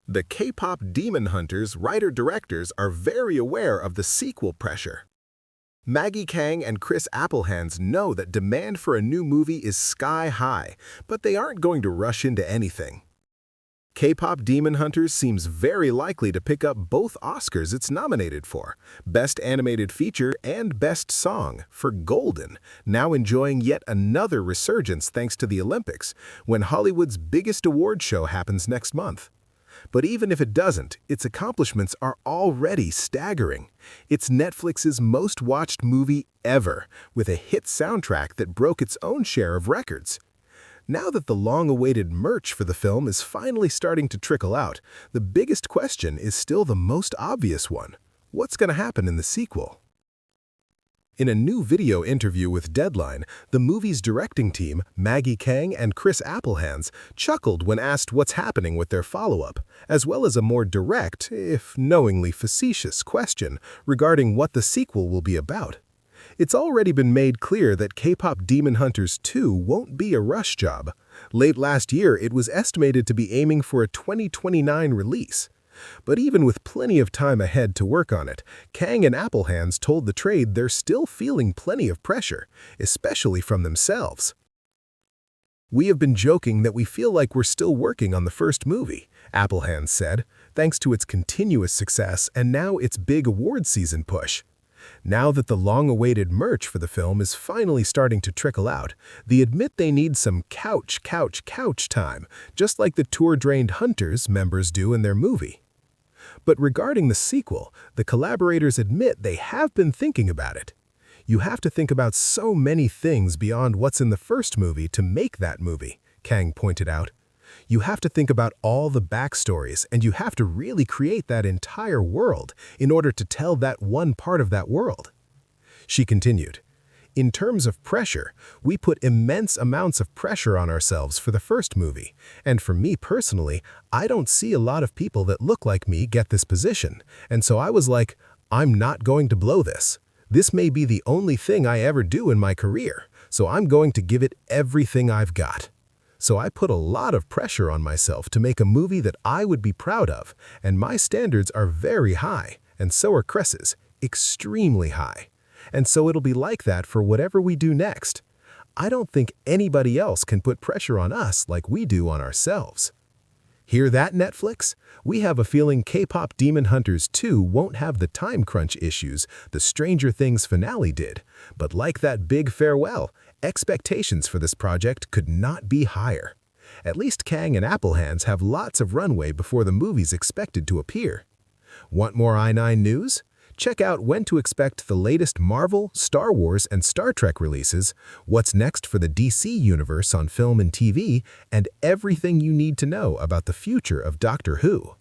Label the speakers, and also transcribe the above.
Speaker 1: The K-pop demon hunters, writer-directors are very aware of the sequel pressure. Maggie, Kang, and Chris Appelhans know that demand for a new movie is sky high, but they aren't going to rush into anything. K-pop Demon Hunters seems very likely to pick up both Oscars it's nominated for, Best Animated Feature and Best Song, for Golden, now enjoying yet another resurgence thanks to the Olympics, when Hollywood's biggest award show happens next month. But even if it doesn't, its accomplishments are already staggering. It's Netflix's most watched movie ever, with a hit soundtrack that broke its own share of records. Now that the long-awaited merch for the film is finally starting to trickle out, the biggest question is still the most obvious one. What's going to happen in the sequel? In a new video interview with Deadline, the movie's directing team, Maggie, Kang, and Chris Appelhans, chuckled when asked what's happening with their follow-up, as well as a more direct, if knowingly facetious, question regarding what the sequel will be about. It's already been made clear that K-pop Demon Hunters 2 won't be a rush job. Late last year, it was estimated to be aiming for a 2029 release. But even with plenty of time ahead to work on it, Kang and Appelhans told the trade they're still feeling plenty of pressure, especially from themselves. "We have been joking that we feel like we're still working on the first movie," Appelhans said, thanks to its continuous success and now its big award season push. Now that the long-awaited merch for the film is finally starting to trickle out, they admit they need some couch time, just like the tour-drained Hunters members do in their movie. But regarding the sequel, the collaborators admit they have been thinking about it. You have to think about so many things beyond what's in the first movie to make that movie, Kang pointed out. You have to think about all the backstories, and you have to really create that entire world in order to tell that one part of that world. She continued, "In terms of pressure, we put immense amounts of pressure on ourselves for the first movie, and for me personally, I don't see a lot of people that look like me get this position, and so I was like, I'm not going to blow this. This may be the only thing I ever do in my career, so I'm going to give it everything I've got. So I put a lot of pressure on myself to make a movie that I would be proud of, and my standards are very high, and so are Chris's, extremely high. And so it'll be like that for whatever we do next. I don't think anybody else can put pressure on us like we do on ourselves." Hear that, Netflix? We have a feeling K-pop Demon Hunters 2 won't have the time crunch issues the Stranger Things finale did, but like that big farewell, expectations for this project could not be higher. At least Kang and Appelhans have lots of runway before the movie's expected to appear. Want more I9 news? Check out when to expect the latest Marvel, Star Wars, and Star Trek releases, what's next for the DC universe on film and TV, and everything you need to know about the future of Doctor Who.